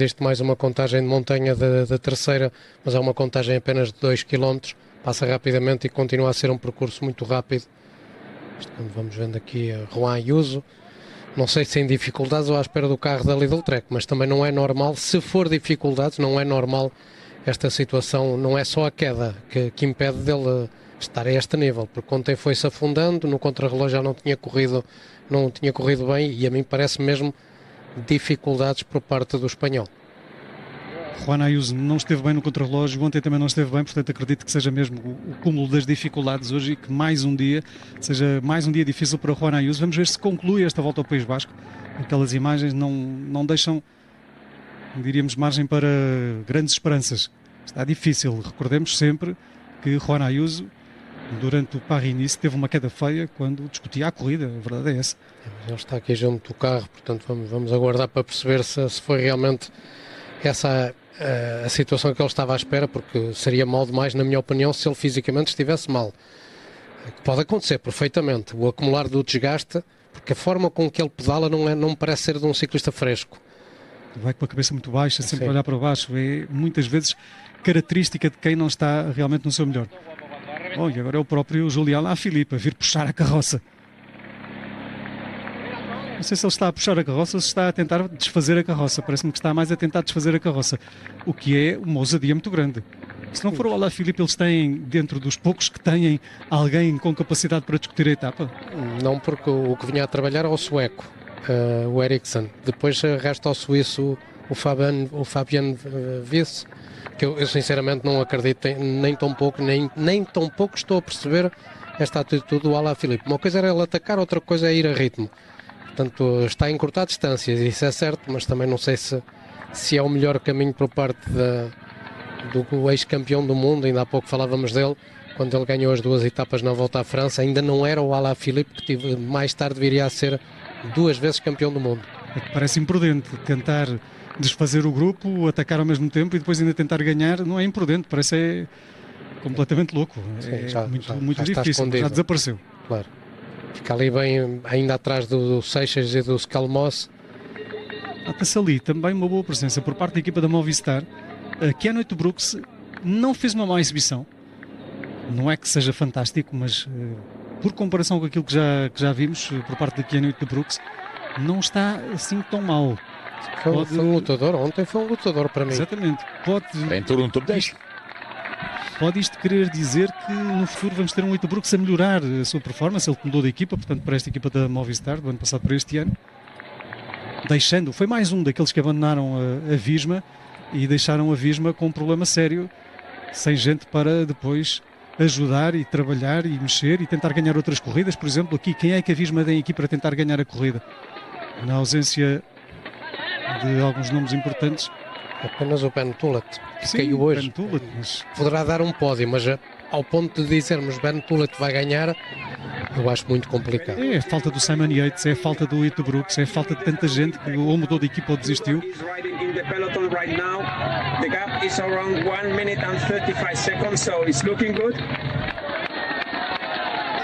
Existe mais uma contagem de montanha da terceira, mas é uma contagem apenas de 2 km, passa rapidamente e continua a ser um percurso muito rápido. Quando vamos vendo aqui a Juan Ayuso, não sei se em dificuldades ou à espera do carro da Lidl Trek, mas também não é normal, se for dificuldades, não é normal esta situação, não é só a queda que impede dele estar a este nível, porque ontem foi-se afundando, no contrarrelógio já não tinha corrido bem e a mim parece mesmo dificuldades por parte do espanhol. Juan Ayuso não esteve bem no contrarrelógio, ontem também não esteve bem, portanto acredito que seja mesmo o cúmulo das dificuldades hoje e que seja mais um dia difícil para Juan Ayuso. Vamos ver se conclui esta volta ao País Basco. Aquelas imagens não deixam, diríamos, margem para grandes esperanças. Está difícil, recordemos sempre que Juan Ayuso, durante o Paris-Nice, teve uma queda feia quando discutia a corrida, a verdade é essa. Ele está aqui junto do carro, portanto vamos aguardar para perceber se foi realmente essa a situação que ele estava à espera, porque seria mal demais, na minha opinião, se ele fisicamente estivesse mal. Pode acontecer perfeitamente, o acumular do desgaste, porque a forma com que ele pedala não me parece ser de um ciclista fresco. Vai com a cabeça muito baixa, sempre a Sim. olhar para baixo, é muitas vezes característica de quem não está realmente no seu melhor. Bom, e agora é o próprio Julián Alaphilippe a vir puxar a carroça. Não sei se ele está a puxar a carroça ou se está a tentar desfazer a carroça. Parece-me que está mais a tentar desfazer a carroça, o que é uma ousadia muito grande. Se não for o Alaphilippe, eles têm, dentro dos poucos que têm, alguém com capacidade para discutir a etapa? Não, porque o que vinha a trabalhar é o sueco, o Ericsson. Depois resta ao suíço o Fabian Wies, que eu sinceramente não acredito nem tão pouco, nem tão pouco estou a perceber esta atitude do Alaphilippe. Uma coisa era ele atacar, outra coisa é ir a ritmo. Portanto, está a encurtar distâncias, isso é certo, mas também não sei se é o melhor caminho por parte do ex-campeão do mundo. Ainda há pouco falávamos dele, quando ele ganhou as 2 etapas na Volta à França, ainda não era o Alaphilippe que mais tarde viria a ser 2 vezes campeão do mundo. É que parece imprudente tentar desfazer o grupo, atacar ao mesmo tempo e depois ainda tentar ganhar. Não é imprudente, parece completamente louco. Sim, é muito difícil, já desapareceu. Claro. Fica ali bem, ainda atrás do Seixas e do Scalmos. Nota-se ali também uma boa presença por parte da equipa da Movistar. Keanu Brooks não fez uma má exibição. Não é que seja fantástico, mas por comparação com aquilo que já vimos por parte de Keanu Brooks, não está assim tão mal. Foi um lutador, ontem foi um lutador para mim. Exatamente. Em torno do top 10. Pode isto querer dizer que no futuro vamos ter um Ito Brooks a melhorar a sua performance? Ele mudou de equipa, portanto, para esta equipa da Movistar, do ano passado para este ano. Foi mais um daqueles que abandonaram a Visma e deixaram a Visma com um problema sério, sem gente para depois ajudar e trabalhar e mexer e tentar ganhar outras corridas. Por exemplo, aqui, quem é que a Visma tem aqui para tentar ganhar a corrida? Na ausência de alguns nomes importantes. Apenas o Ben Tullet, que Sim, caiu hoje. Ben Tullet, mas Poderá dar um pódio, mas ao ponto de dizermos Ben Tullet vai ganhar, eu acho muito complicado. é a falta do Simon Yates, é a falta do Ito Brooks, é a falta de tanta gente que ou mudou de equipa ou desistiu.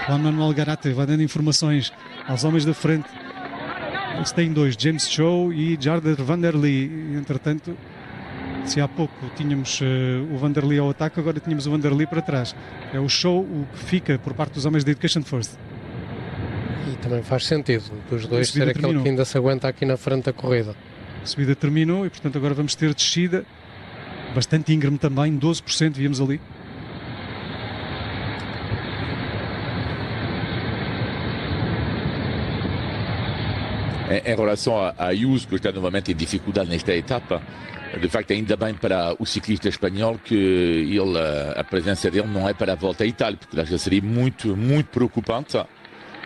Juan Manuel Garate vai dando informações aos homens da frente. Eles têm 2, James Chow e Jarder Vanderlei. Entretanto, se há pouco tínhamos o Vanderlei ao ataque, agora tínhamos o Vanderlei para trás. É o Chow o que fica por parte dos homens da Education First. E também faz sentido dos dois ser aquele terminou. que ainda se aguenta aqui na frente da corrida. A subida terminou e, portanto, agora vamos ter descida. Bastante íngreme também, 12% víamos ali. Em relação a Ayuso, que está novamente em dificuldade nesta etapa, de facto ainda bem para o ciclista espanhol que a presença dele não é para a volta à Itália, porque já seria muito preocupante,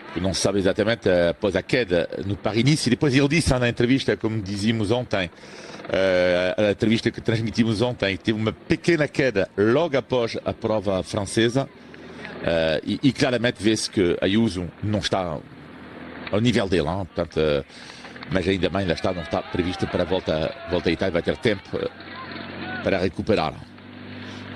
porque não se sabe exatamente após a queda no Paris-Nice. E depois ele disse na entrevista, como dizíamos ontem, a entrevista que transmitimos ontem, que teve uma pequena queda logo após a prova francesa, e claramente vê-se que Ayuso não está ao nível dele, hein? Portanto, mas ainda bem, não está previsto para a volta à Itália, vai ter tempo para recuperar.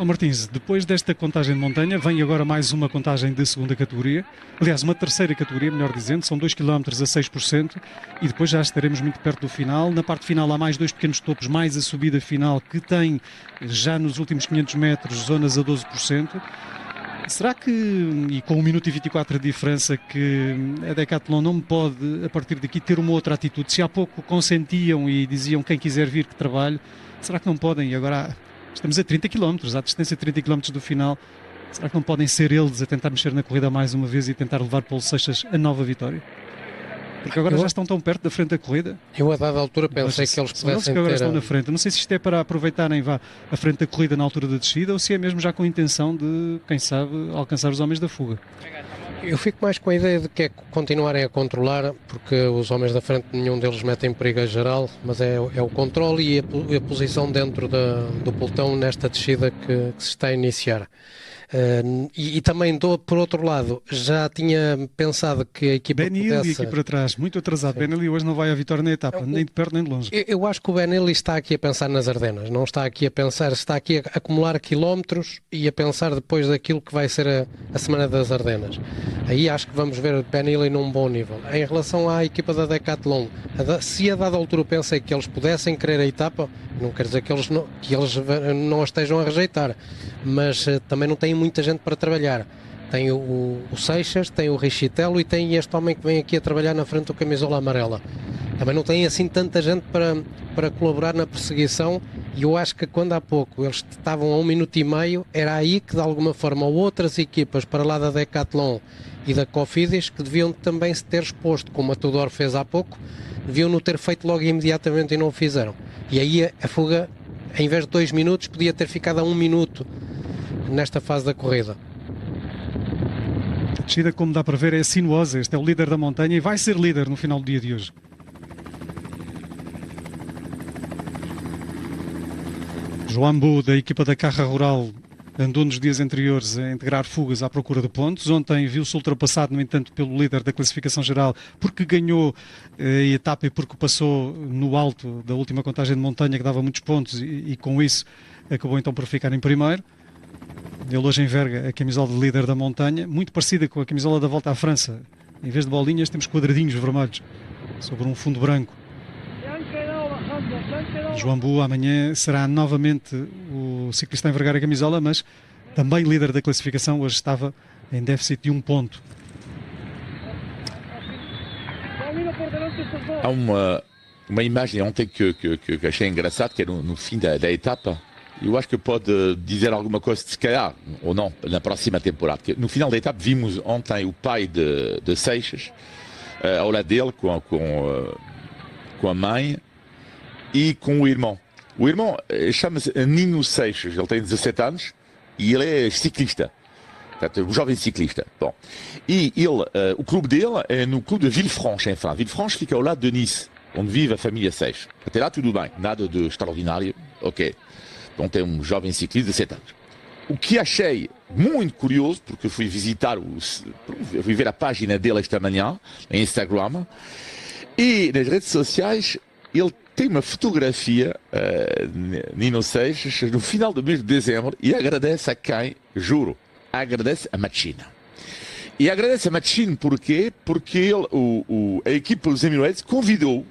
Martins, depois desta contagem de montanha, vem agora mais uma contagem de segunda categoria. Aliás, uma terceira categoria, melhor dizendo, são 2 km a 6%, e depois já estaremos muito perto do final. Na parte final há mais 2 pequenos topos, mais a subida final, que tem já nos últimos 500 metros zonas a 12%. Será que, e com 1 minuto e 24 de diferença, que a Decathlon não pode, a partir daqui, ter uma outra atitude? Se há pouco consentiam e diziam quem quiser vir que trabalhe, será que não podem? E agora estamos a 30 km, à distância de 30 km do final. Será que não podem ser eles a tentar mexer na corrida mais uma vez e tentar levar Paulo Seixas a nova vitória? Porque agora já estão tão perto da frente da corrida. Eu, a dada altura, pensei que eles pudessem que agora ter... estão na frente. Não sei se isto é para aproveitarem a frente da corrida na altura da descida, ou se é mesmo já com a intenção de, quem sabe, alcançar os homens da fuga. Eu fico mais com a ideia de que é continuarem a controlar, porque os homens da frente, nenhum deles mete em perigo a geral, mas é o controle e a posição dentro do pelotão nesta descida que se está a iniciar. E também, por outro lado, já tinha pensado que a equipa Benelli aqui para trás, muito atrasado. Benelli hoje não vai à vitória na etapa, nem de perto nem de longe. Eu acho que o Benelli está aqui a pensar nas Ardenas, não está aqui a pensar, está aqui a acumular quilómetros e a pensar depois daquilo que vai ser a semana das Ardenas. Aí acho que vamos ver Benelli num bom nível. Em relação à equipa da Decathlon, se a dada altura eu pensei que eles pudessem querer a etapa, não quer dizer que eles não a estejam a rejeitar, mas também não têm muita gente para trabalhar. Tem o Seixas, tem o Richitello e tem este homem que vem aqui a trabalhar na frente do camisola amarela. Também não tem assim tanta gente para colaborar na perseguição, e eu acho que quando há pouco eles estavam a 1 minuto e meio, era aí que de alguma forma outras equipas para lá da Decathlon e da Cofidis que deviam também se ter exposto, como a Tudor fez há pouco, deviam no ter feito logo imediatamente e não o fizeram. E aí a fuga, em vez de 2 minutos, podia ter ficado a 1 minuto nesta fase da corrida. A descida, como dá para ver, é sinuosa. Este é o líder da montanha e vai ser líder no final do dia de hoje. João Bu, da equipa da Carra Rural, andou nos dias anteriores a integrar fugas à procura de pontos. Ontem viu-se ultrapassado, no entanto, pelo líder da classificação geral, porque ganhou a etapa e porque passou no alto da última contagem de montanha, que dava muitos pontos, e com isso acabou então por ficar em primeiro. Ele hoje enverga a camisola de líder da montanha, muito parecida com a camisola da Volta à França. Em vez de bolinhas, temos quadradinhos vermelhos sobre um fundo branco. João Bu amanhã será novamente o ciclista a envergar a camisola, mas também líder da classificação. Hoje estava em déficit de 1 ponto. Há uma imagem ontem que achei engraçada, que é no fim da etapa. Eu acho que pode dizer alguma coisa, se calhar, ou não, na próxima temporada. Porque no final da etapa vimos ontem o pai de Seixas, ao lado dele, com a mãe e com o irmão. O irmão chama-se Nino Seixas, ele tem 17 anos e ele é ciclista. Portanto, um jovem ciclista. Bom. E ele, o clube dele é no clube de Villefranche, em França. Villefranche fica ao lado de Nice, onde vive a família Seixas. Até lá tudo bem, nada de extraordinário, ok. Então tem um jovem ciclista de 17 anos. O que achei muito curioso, porque fui visitar, fui ver a página dele esta manhã, em Instagram, e nas redes sociais ele tem uma fotografia, Nino Seixas, no final do mês de dezembro, e agradece a quem? Juro, agradece a Machine. E agradece a Machine porquê? Porque ele, a equipe dos Emirates convidou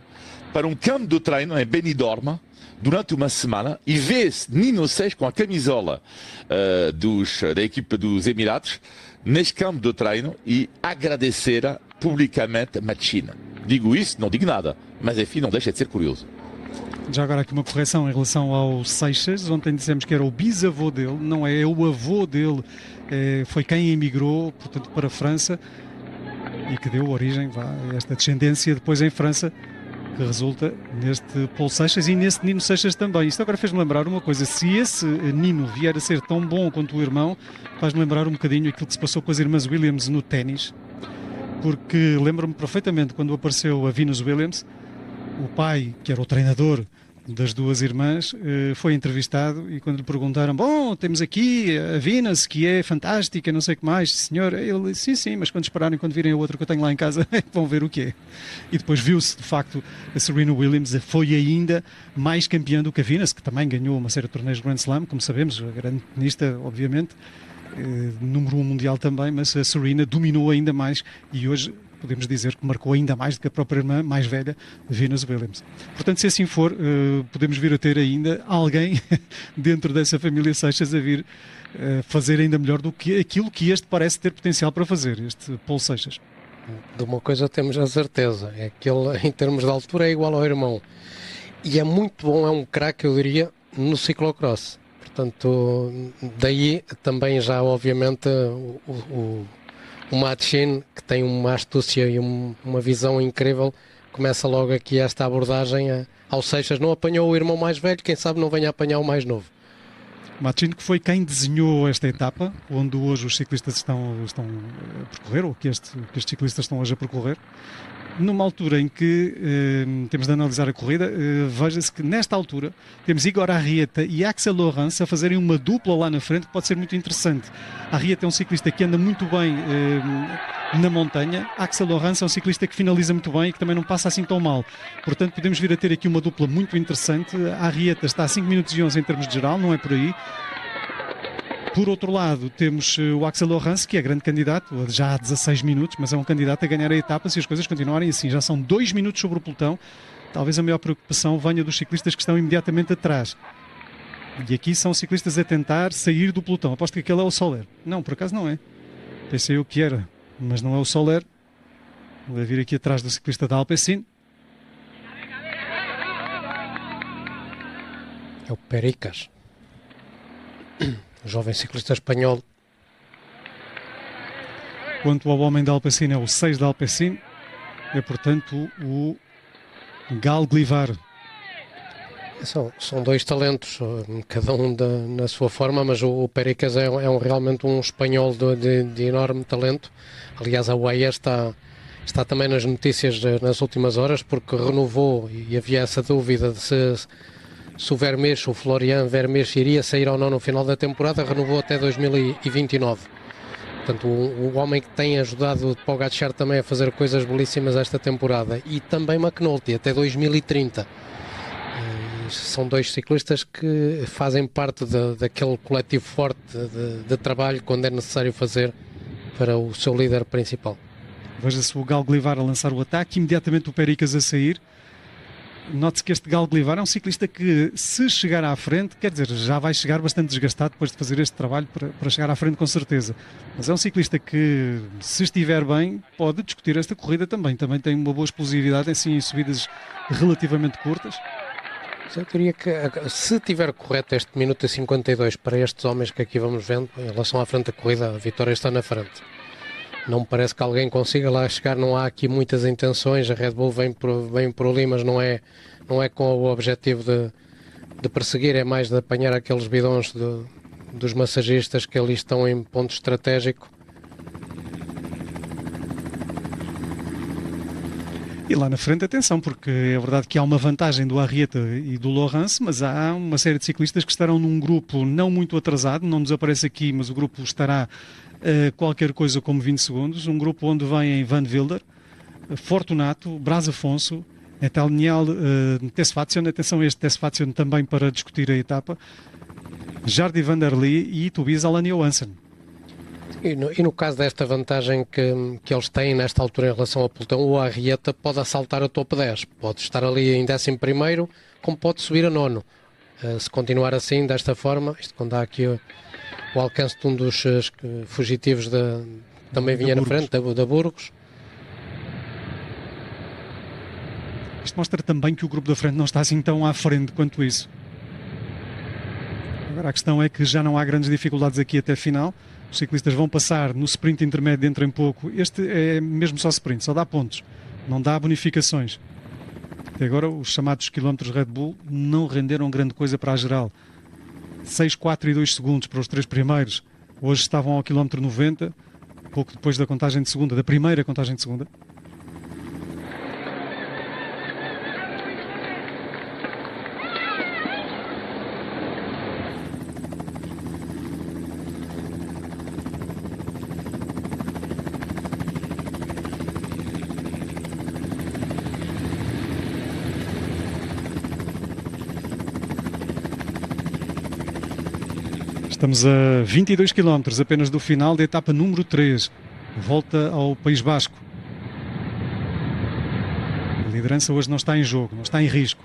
para um campo de treino em Benidorm, durante uma semana, e vê-se Nino Seixas com a camisola da equipa dos Emirados neste campo de treino e agradecer publicamente a Machine. Digo isso, não digo nada, mas enfim, não deixa de ser curioso. Já agora aqui uma correção em relação ao Seixas. Ontem dissemos que era o bisavô dele, não é o avô dele. Foi quem emigrou, portanto, para a França e que deu origem a esta descendência depois em França, que resulta neste Paulo Seixas e neste Nino Seixas também. Isto agora fez-me lembrar uma coisa: se esse Nino vier a ser tão bom quanto o irmão, faz-me lembrar um bocadinho aquilo que se passou com as irmãs Williams no ténis, porque lembro-me perfeitamente quando apareceu a Venus Williams, o pai, que era o treinador das duas irmãs, foi entrevistado e quando lhe perguntaram, bom, temos aqui a Venus, que é fantástica, não sei o que mais, senhor, ele disse, sim, mas quando esperarem, quando virem a outra que eu tenho lá em casa, vão ver o que é. E depois viu-se, de facto, a Serena Williams foi ainda mais campeã do que a Venus, que também ganhou uma série de torneios de Grand Slam, como sabemos, a grande tenista, obviamente, número 1 mundial também, mas a Serena dominou ainda mais e hoje podemos dizer que marcou ainda mais do que a própria irmã mais velha, Venus Williams. Portanto, se assim for, podemos vir a ter ainda alguém dentro dessa família Seixas a vir fazer ainda melhor do que aquilo que este parece ter potencial para fazer, este Paulo Seixas. De uma coisa temos a certeza, é que ele, em termos de altura, é igual ao irmão. E é muito bom, é um craque, eu diria, no ciclocross. Portanto, daí também já, obviamente, o Matchin, que tem uma astúcia e uma visão incrível, começa logo aqui esta abordagem ao Seixas. Não apanhou o irmão mais velho, quem sabe não venha a apanhar o mais novo. Matchin, que foi quem desenhou esta etapa, onde hoje os ciclistas estão a percorrer, ou que estes ciclistas estão hoje a percorrer. Numa altura em que temos de analisar a corrida, veja-se que nesta altura temos Igor Arrieta e Axel Laurens a fazerem uma dupla lá na frente que pode ser muito interessante. Arrieta é um ciclista que anda muito bem na montanha, Axel Laurens é um ciclista que finaliza muito bem e que também não passa assim tão mal. Portanto, podemos vir a ter aqui uma dupla muito interessante. A Arrieta está a 5 minutos e 11 em termos de geral, não é por aí. Por outro lado, temos o Axel Laurens, que é grande candidato, já há 16 minutos, mas é um candidato a ganhar a etapa se as coisas continuarem assim. Já são 2 minutos sobre o pelotão. Talvez a maior preocupação venha dos ciclistas que estão imediatamente atrás. E aqui são ciclistas a tentar sair do pelotão. Aposto que aquele é o Soler. Não, por acaso não é. Pensei eu que era, mas não é o Soler. Vou vir aqui atrás do ciclista da Alpecin. É o Pericas. O jovem ciclista espanhol. Quanto ao homem da Alpecin, é o 6 da Alpecin, é portanto o Gal Glivar. São dois talentos, cada um na sua forma, mas o Pericas é realmente um espanhol de enorme talento. Aliás, a UAE está também nas notícias nas últimas horas, porque renovou, e havia essa dúvida de se o Vermeer, o Florian Vermeer, iria sair ou não no final da temporada, renovou até 2029. Portanto, o homem que tem ajudado Pogačar também a fazer coisas belíssimas esta temporada. E também McNulty, até 2030. São dois ciclistas que fazem parte daquele coletivo forte de trabalho quando é necessário fazer para o seu líder principal. Veja-se o Gal Glivar a lançar o ataque, imediatamente o Pericas a sair. Note-se que este Gal Glivar é um ciclista que, se chegar à frente, quer dizer, já vai chegar bastante desgastado depois de fazer este trabalho para chegar à frente com certeza. Mas é um ciclista que, se estiver bem, pode discutir esta corrida também. Também tem uma boa explosividade, assim, em subidas relativamente curtas. Eu diria que, se tiver correto este minuto e 52 para estes homens que aqui vamos vendo, em relação à frente da corrida, a vitória está na frente. Não me parece que alguém consiga lá chegar, não há aqui muitas intenções, a Red Bull vem por ali, mas não é com o objetivo de perseguir, é mais de apanhar aqueles bidões dos massagistas que ali estão em ponto estratégico. E lá na frente, atenção, porque é verdade que há uma vantagem do Arrieta e do Laurens, mas há uma série de ciclistas que estarão num grupo não muito atrasado, não nos aparece aqui, mas o grupo estará qualquer coisa como 20 segundos, um grupo onde vêm Van Wilder, Fortunato, Braz Afonso, Etelniel, Tesfazion, atenção a este Tesfazion também para discutir a etapa, Jardy van der Lee e Tobias Allan Johansson. E no caso desta vantagem que eles têm nesta altura em relação ao pelotão, o Arrieta pode assaltar a top 10, pode estar ali em 11º, como pode subir a 9º. Se continuar assim, desta forma, isto quando há aqui o alcance de um dos fugitivos também vinha na frente, da Burgos. Isto mostra também que o grupo da frente não está assim tão à frente quanto isso. Agora a questão é que já não há grandes dificuldades aqui até a final. Os ciclistas vão passar no sprint intermédio dentro em pouco. Este é mesmo só sprint, só dá pontos, não dá bonificações. Até agora os chamados quilómetros Red Bull não renderam grande coisa para a geral. 6, 4 e 2 segundos para os 3 primeiros. Hoje estavam ao quilómetro 90, pouco depois da contagem de segunda, da primeira contagem de segunda. Estamos a 22 km apenas do final da etapa número 3. Volta ao País Basco. A liderança hoje não está em jogo, não está em risco.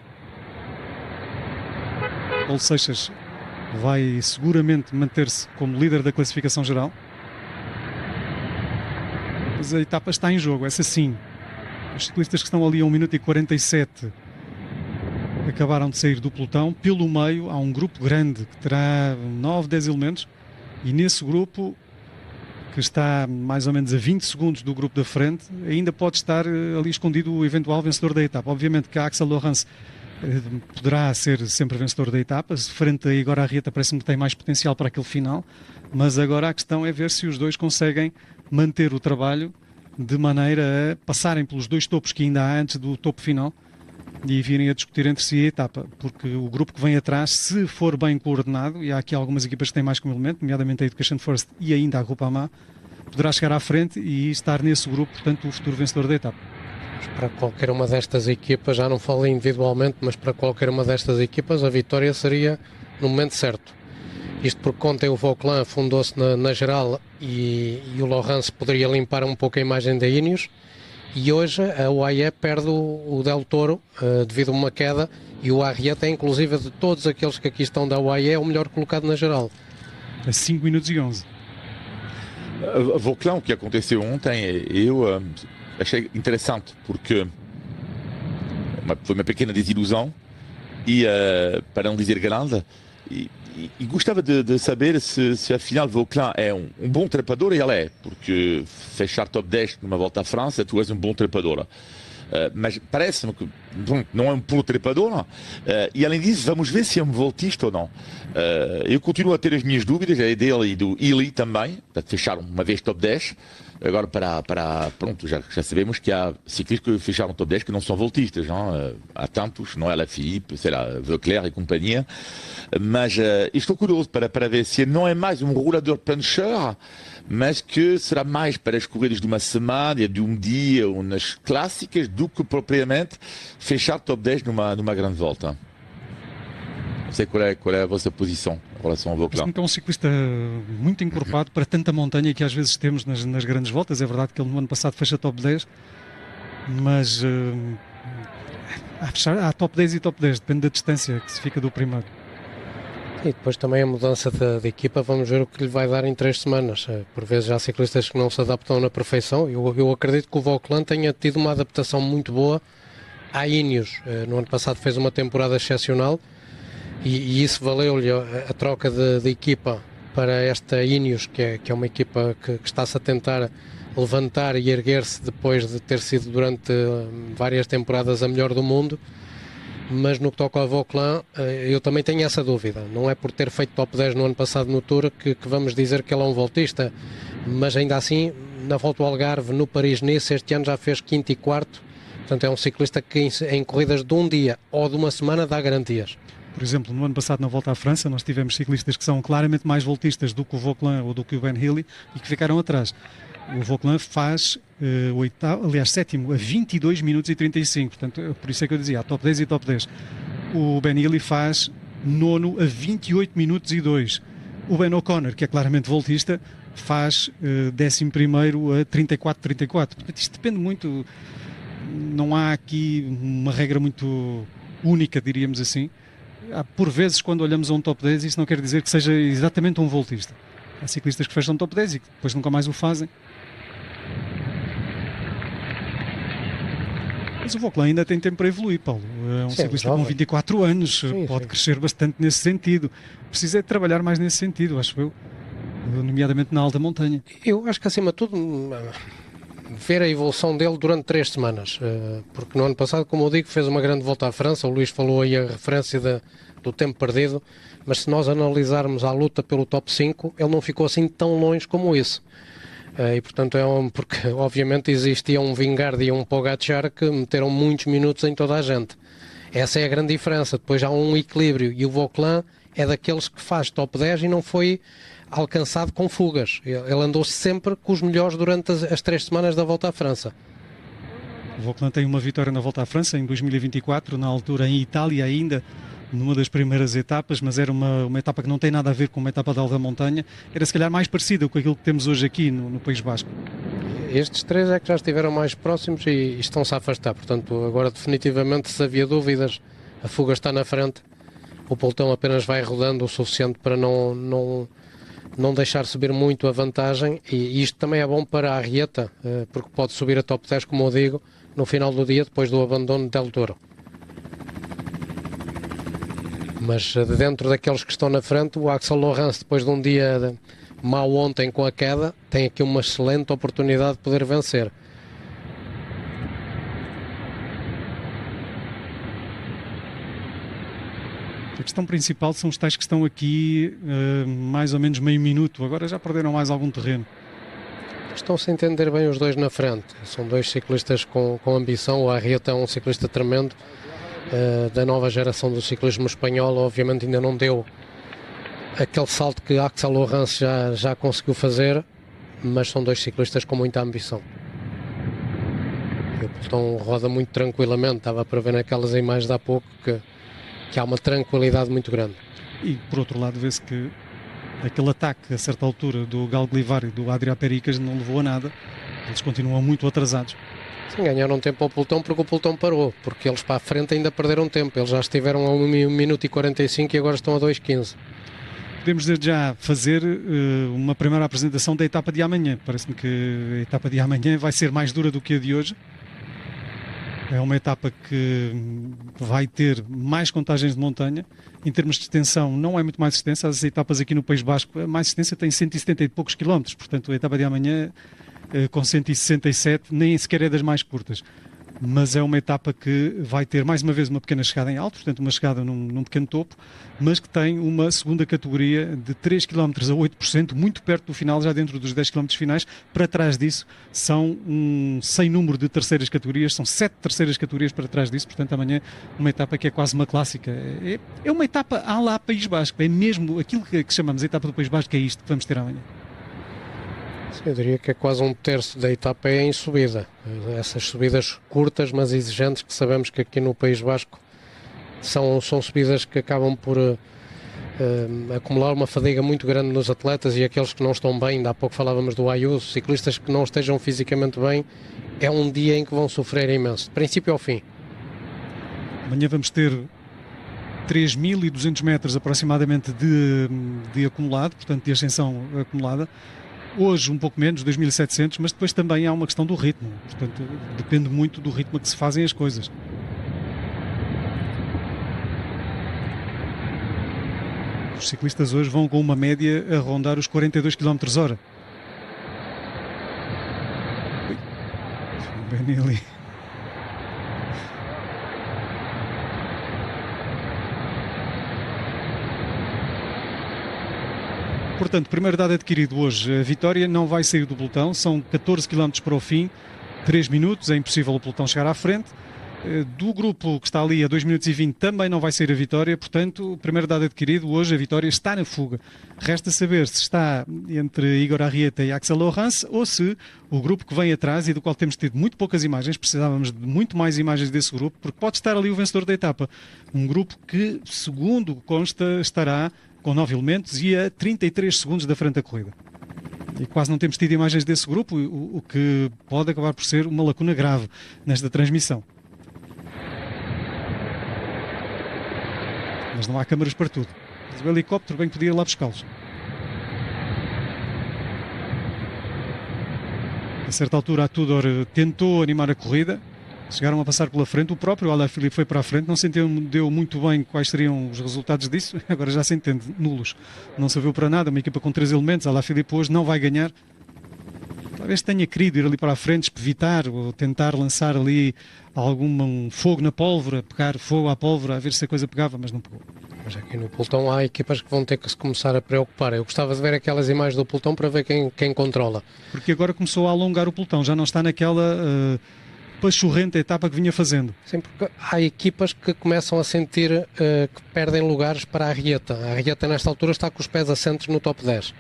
Paulo Seixas vai seguramente manter-se como líder da classificação geral. Mas a etapa está em jogo, essa sim. Os ciclistas que estão ali a 1 minuto e 47 acabaram de sair do pelotão. Pelo meio há um grupo grande que terá 9, 10 elementos, e nesse grupo, que está mais ou menos a 20 segundos do grupo da frente, ainda pode estar ali escondido o eventual vencedor da etapa. Obviamente que a Axel Laurens poderá ser sempre vencedor da etapa. Frente a Igor Arrieta parece-me que tem mais potencial para aquele final, mas agora a questão é ver se os dois conseguem manter o trabalho de maneira a passarem pelos 2 topos que ainda há antes do topo final e virem a discutir entre si a etapa, porque o grupo que vem atrás, se for bem coordenado, e há aqui algumas equipas que têm mais como elemento, nomeadamente a Education First e ainda a Groupama, poderá chegar à frente e estar nesse grupo, portanto, o futuro vencedor da etapa. Para qualquer uma destas equipas, já não falo individualmente, mas para qualquer uma destas equipas a vitória seria no momento certo. Isto porque ontem o Vauquelin afundou-se na geral e o Laurens poderia limpar um pouco a imagem da Ineos, e hoje a UAE perde o Del Toro devido a uma queda, e o Arrieta é, inclusive, de todos aqueles que aqui estão da UAE, é o melhor colocado na geral. A 5 minutos e 11. Vauquelin, o que aconteceu ontem, eu achei interessante, porque foi uma pequena desilusão, e para não dizer grande, e gostava de saber se afinal Vauquelin é um bom trepador, e ele é, porque fechar top 10 numa volta à França, tu és um bom trepador. Mas parece-me que não é um puro trepador, e além disso vamos ver se é um voltista ou não. Eu continuo a ter as minhas dúvidas, a dele e do Ili também, para fechar uma vez top 10. Agora pronto, já sabemos que há ciclistas que fecharam top 10 que não são voltistas, não? Há tantos, não é? La Philippe, sei lá, Veuclair e companhia. Mas estou curioso para ver se não é mais um rolador puncher, mas que será mais para as corridas de uma semana, de um dia, ou nas clássicas, do que propriamente fechar top 10 numa grande volta. Não sei qual é a vossa posição em relação ao Vauquelin. É um ciclista muito encorpado para tanta montanha que às vezes temos nas grandes voltas. É verdade que ele no ano passado fecha top 10, mas há top 10 e top 10, depende da distância que se fica do primeiro. E depois também a mudança de equipa, vamos ver o que lhe vai dar em 3 semanas. Por vezes há ciclistas que não se adaptam na perfeição. Eu acredito que o Vauquelin tenha tido uma adaptação muito boa à Ineos. No ano passado fez uma temporada excepcional, e isso valeu-lhe a troca de equipa para esta Ineos, que é uma equipa que está-se a tentar levantar e erguer-se depois de ter sido durante várias temporadas a melhor do mundo. Mas no que toca ao Vauquelin, eu também tenho essa dúvida. Não é por ter feito top 10 no ano passado no Tour que vamos dizer que ele é um voltista, mas ainda assim, na volta ao Algarve, no Paris-Nice, este ano já fez 5º e 4º. Portanto, é um ciclista que em corridas de um dia ou de uma semana dá garantias. Por exemplo, no ano passado na Volta à França, nós tivemos ciclistas que são claramente mais voltistas do que o Vauquelin ou do que o Ben Healy e que ficaram atrás. O Vauquelin faz sétimo a 22 minutos e 35, portanto, por isso é que eu dizia, há top 10 e top 10. O Ben Healy faz nono a 28 minutos e 2. O Ben O'Connor, que é claramente voltista, faz 11º a 34-34. Portanto, isto depende muito, não há aqui uma regra muito única, diríamos assim. Por vezes, quando olhamos a um top 10, isso não quer dizer que seja exatamente um voltista. Há ciclistas que fecham top 10 e que depois nunca mais o fazem. Mas o Vauquelin ainda tem tempo para evoluir, Paulo. É um ciclista com 24 anos, pode crescer bastante nesse sentido. Precisa de trabalhar mais nesse sentido, acho eu, nomeadamente na alta montanha. Eu acho que, acima de tudo, ver a evolução dele durante 3 semanas, porque no ano passado, como eu digo, fez uma grande volta à França. O Luís falou aí a referência do tempo perdido, mas se nós analisarmos a luta pelo top 5, ele não ficou assim tão longe como isso. E portanto porque obviamente existia um Vingegaard e um Pogacar que meteram muitos minutos em toda a gente. Essa é a grande diferença. Depois há um equilíbrio, e o Vauquelin é daqueles que faz top 10 e não foi alcançado com fugas. Ele andou sempre com os melhores durante as 3 semanas da Volta à França. O Vauquelin tem uma vitória na Volta à França em 2024, na altura em Itália ainda, numa das primeiras etapas, mas era uma etapa que não tem nada a ver com uma etapa de alta montanha, era se calhar mais parecida com aquilo que temos hoje aqui no País Basco. Estes três é que já estiveram mais próximos e estão-se a afastar, portanto agora definitivamente, se havia dúvidas, a fuga está na frente, o pelotão apenas vai rodando o suficiente para não deixar subir muito a vantagem, e isto também é bom para a Arrieta, porque pode subir a top 10, como eu digo, no final do dia, depois do abandono de Del Toro. Mas dentro daqueles que estão na frente, o Axel Laurens, depois de um dia mau ontem com a queda, tem aqui uma excelente oportunidade de poder vencer. A questão principal são os tais que estão aqui mais ou menos meio minuto, agora já perderam mais algum terreno. Estão-se a entender bem os dois na frente, são dois ciclistas com ambição. O Arrieta é um ciclista tremendo, da nova geração do ciclismo espanhol, obviamente ainda não deu aquele salto que Axel Laurens já conseguiu fazer, mas são dois ciclistas com muita ambição. O pelotão roda muito tranquilamente, estava para ver naquelas imagens de há pouco que há uma tranquilidade muito grande. E por outro lado vê-se que aquele ataque a certa altura do Galglivar e do Adrià Pericas não levou a nada, eles continuam muito atrasados. Sim, ganharam tempo ao pelotão porque o pelotão parou, porque eles para a frente ainda perderam tempo, eles já estiveram a 1 minuto e 45 e agora estão a 2:15. Podemos desde já fazer uma primeira apresentação da etapa de amanhã. Parece-me que a etapa de amanhã vai ser mais dura do que a de hoje. É uma etapa que vai ter mais contagens de montanha. Em termos de extensão, não é muito mais extensa. As etapas aqui no País Basco, a mais extensa tem 170 e poucos quilómetros. Portanto, a etapa de amanhã, com 167, nem sequer é das mais curtas. Mas é uma etapa que vai ter mais uma vez uma pequena chegada em alto, portanto uma chegada num pequeno topo, mas que tem uma segunda categoria de 3 km a 8%, muito perto do final, já dentro dos 10 km finais. Para trás disso são sem número de terceiras categorias, são 7 terceiras categorias para trás disso, portanto amanhã uma etapa que é quase uma clássica. É uma etapa à lá País Basco, é mesmo aquilo que chamamos de etapa do País Basco, é isto que vamos ter amanhã. Eu diria que é quase um terço da etapa é em subida. Essas subidas curtas, mas exigentes, que sabemos que aqui no País Basco são subidas que acabam por acumular uma fadiga muito grande nos atletas, e aqueles que não estão bem, ainda há pouco falávamos do Ayuso, ciclistas que não estejam fisicamente bem, é um dia em que vão sofrer imenso, de princípio ao fim. Amanhã vamos ter 3.200 metros aproximadamente de acumulado, portanto de ascensão acumulada. Hoje um pouco menos, 2.700, mas depois também há uma questão do ritmo, portanto depende muito do ritmo a que se fazem as coisas. Os ciclistas hoje vão com uma média a rondar os 42 km/h. Bem ali. Portanto, primeiro dado adquirido hoje, a vitória não vai sair do pelotão, são 14 km para o fim, 3 minutos, é impossível o pelotão chegar à frente. Do grupo que está ali a 2 minutos e 20 também não vai sair a vitória, portanto, o primeiro dado adquirido hoje, a vitória está na fuga. Resta saber se está entre Igor Arrieta e Axel Laurens ou se o grupo que vem atrás, e do qual temos tido muito poucas imagens, precisávamos de muito mais imagens desse grupo, porque pode estar ali o vencedor da etapa. Um grupo que, segundo consta, estará com 9 elementos e a 33 segundos da frente da corrida. E quase não temos tido imagens desse grupo, o que pode acabar por ser uma lacuna grave nesta transmissão. Mas não há câmaras para tudo. Mas o helicóptero bem podia ir lá buscá-los. A certa altura a Tudor tentou animar a corrida, chegaram a passar pela frente, o próprio Alaphilippe foi para a frente, não se entendeu muito bem quais seriam os resultados disso, agora já se entende, nulos, não serviu para nada, uma equipa com 3 elementos, Alaphilippe hoje não vai ganhar, talvez tenha querido ir ali para a frente, evitar ou tentar lançar ali algum fogo na pólvora, pegar fogo à pólvora, a ver se a coisa pegava, mas não pegou. Mas aqui no pelotão há equipas que vão ter que se começar a preocupar. Eu gostava de ver aquelas imagens do pelotão para ver quem controla. Porque agora começou a alongar o pelotão, já não está naquela pachorrenta etapa que vinha fazendo. Sim, porque há equipas que começam a sentir que perdem lugares para a Arrieta. A Arrieta nesta altura está com os pés assentes no top 10.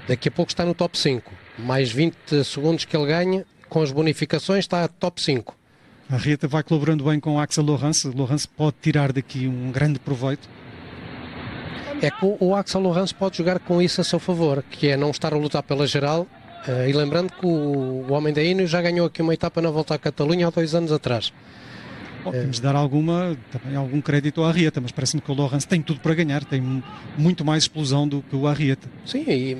Daqui a pouco está no top 5. Mais 20 segundos que ele ganha, com as bonificações está top 5. A Arrieta vai colaborando bem com o Axel Laurens. Laurens pode tirar daqui um grande proveito. É que o Axel Laurence pode jogar com isso a seu favor, que é não estar a lutar pela geral. E lembrando que o homem da Ineos já ganhou aqui uma etapa na Volta à Catalunha há 2 anos atrás. Bom, temos de dar também algum crédito ao Arrieta, mas parece-me que o Laurence tem tudo para ganhar, tem muito mais explosão do que o Arrieta. Sim,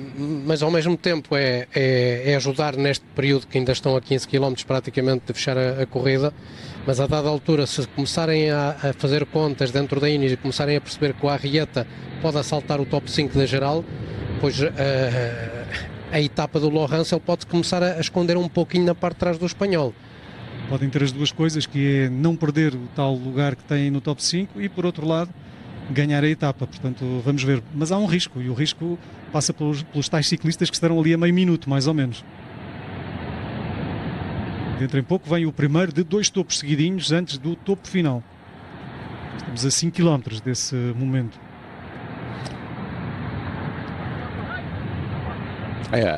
mas ao mesmo tempo é ajudar neste período que ainda estão a 15 km praticamente de fechar a corrida, mas a dada altura, se começarem a fazer contas dentro da Ineos e começarem a perceber que o Arrieta pode assaltar o top 5 da geral, pois a etapa do Laurence ele pode começar a esconder um pouquinho na parte de trás do espanhol. Podem ter as duas coisas, que é não perder o tal lugar que tem no top 5 e, por outro lado, ganhar a etapa. Portanto, vamos ver. Mas há um risco, e o risco passa pelos tais ciclistas que estarão ali a meio minuto, mais ou menos. Dentro em pouco vem o primeiro de 2 topos seguidinhos antes do topo final. Estamos a 5 km desse momento.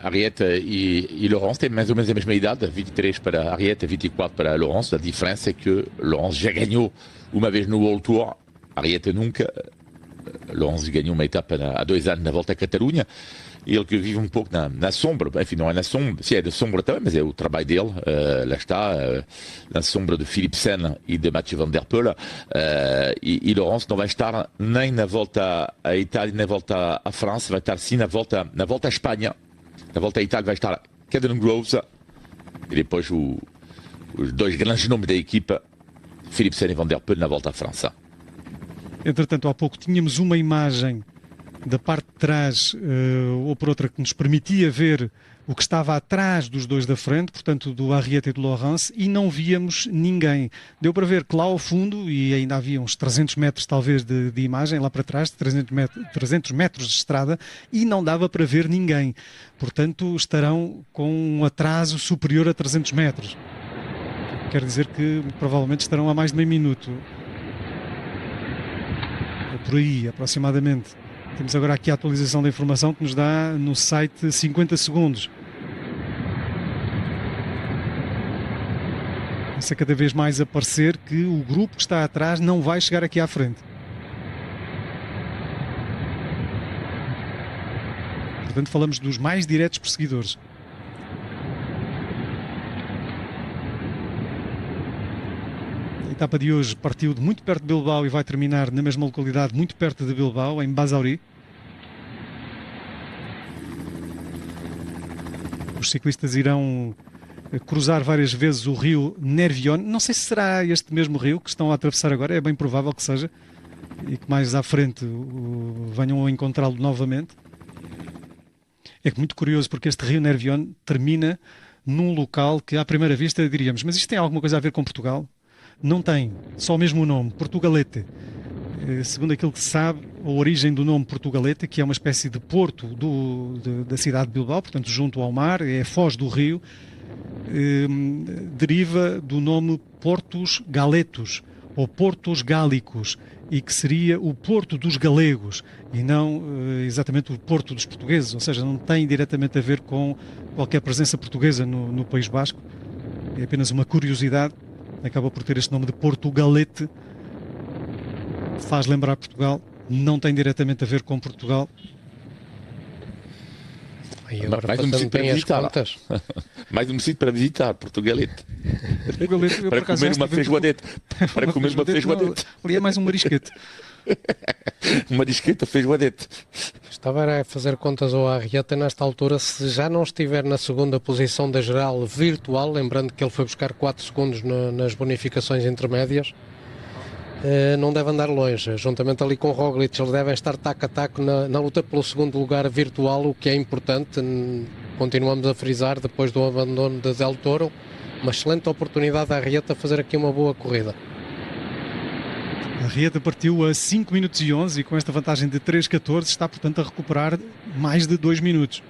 Arrieta e Laurence têm mais ou menos a mesma idade, 23 para Arrieta e 24 para Laurence. A diferença é que Laurence já ganhou uma vez no World Tour, Arrieta nunca. Laurence ganhou uma etapa há 2 anos na Volta à Catalunha. Ele que vive um pouco na sombra, enfim, não é na sombra, se é de sombra também, mas é o trabalho dele, lá está, na sombra de Philipsen e de Mathieu Van Der Poel. E Laurence não vai estar nem na Volta à Itália, nem na Volta à França, vai estar sim na Volta à Espanha. Na Volta à Itália vai estar Caden Groves e depois os 2 grandes nomes da equipa, Philipsen e Van Der Poel, na Volta à França. Entretanto, há pouco tínhamos uma imagem da parte de trás, ou por outra, que nos permitia ver o que estava atrás dos 2 da frente, portanto do Arrieta e do Laurence, e não víamos ninguém. Deu para ver que lá ao fundo, e ainda havia uns 300 metros talvez de imagem lá para trás, 300 metros de estrada, e não dava para ver ninguém. Portanto, estarão com um atraso superior a 300 metros. Quer dizer que provavelmente estarão a mais de meio minuto. Ou por aí, aproximadamente. Temos agora aqui a atualização da informação que nos dá no site 50 segundos. Começa cada vez mais a parecer que o grupo que está atrás não vai chegar aqui à frente. Portanto, falamos dos mais diretos perseguidores. A etapa de hoje partiu de muito perto de Bilbao e vai terminar na mesma localidade, muito perto de Bilbao, em Basauri. Os ciclistas irão cruzar várias vezes o rio Nervión. Não sei se será este mesmo rio que estão a atravessar agora, é bem provável que seja, e que mais à frente venham a encontrá-lo novamente. É muito curioso porque este rio Nervión termina num local que à primeira vista diríamos, mas isto tem alguma coisa a ver com Portugal? Não tem, só mesmo o nome, Portugalete. Segundo aquilo que se sabe, a origem do nome Portugalete, que é uma espécie de porto da cidade de Bilbao, portanto junto ao mar, é a foz do rio, deriva do nome Portos Galetos, ou Portos Gálicos, e que seria o Porto dos Galegos, e não exatamente o Porto dos Portugueses, ou seja, não tem diretamente a ver com qualquer presença portuguesa no País Basco, é apenas uma curiosidade. Acaba por ter este nome de Portugalete, faz lembrar Portugal, não tem diretamente a ver com Portugal. Mais um sítio para visitar. Mais um sítio para visitar, Portugalete. Para comer uma feijoadete. Para comer uma feijoadete. Ali é mais um marisquete. Uma disqueta feijoadete. Estava a fazer contas ao Arrieta nesta altura, se já não estiver na segunda posição da geral virtual, lembrando que ele foi buscar 4 segundos nas bonificações intermédias, não deve andar longe. Juntamente ali com Roglic, eles devem estar taco a taco na luta pelo segundo lugar virtual, o que é importante. Continuamos a frisar, depois do abandono de Del Toro, uma excelente oportunidade da Arrieta fazer aqui uma boa corrida. A Arrieta partiu a 5 minutos e 11 e com esta vantagem de 3.14 está, portanto, a recuperar mais de 2 minutos.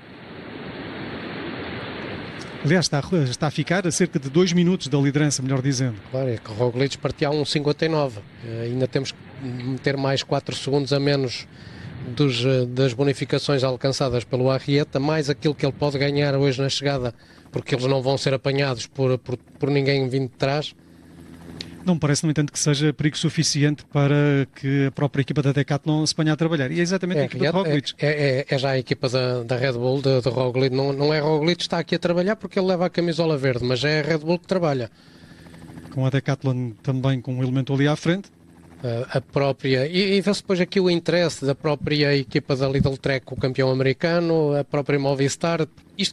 Aliás, está a ficar a cerca de 2 minutos da liderança, melhor dizendo. Claro, é que o Roglic partiu a 1.59. Ainda temos que meter mais 4 segundos a menos das bonificações alcançadas pelo Arrieta, mais aquilo que ele pode ganhar hoje na chegada, porque eles não vão ser apanhados por ninguém vindo de trás. Não me parece, no entanto, que seja perigo suficiente para que a própria equipa da Decathlon se ponha a trabalhar. E é exatamente a equipa de Roglic. É já a equipa da Red Bull, de Roglic. Não é Roglic que está aqui a trabalhar porque ele leva a camisola verde, mas é a Red Bull que trabalha. Com a Decathlon também com um elemento ali à frente. A própria, e vê-se depois aqui o interesse da própria equipa da Lidl Trek, o campeão americano, a própria Movistar. Isto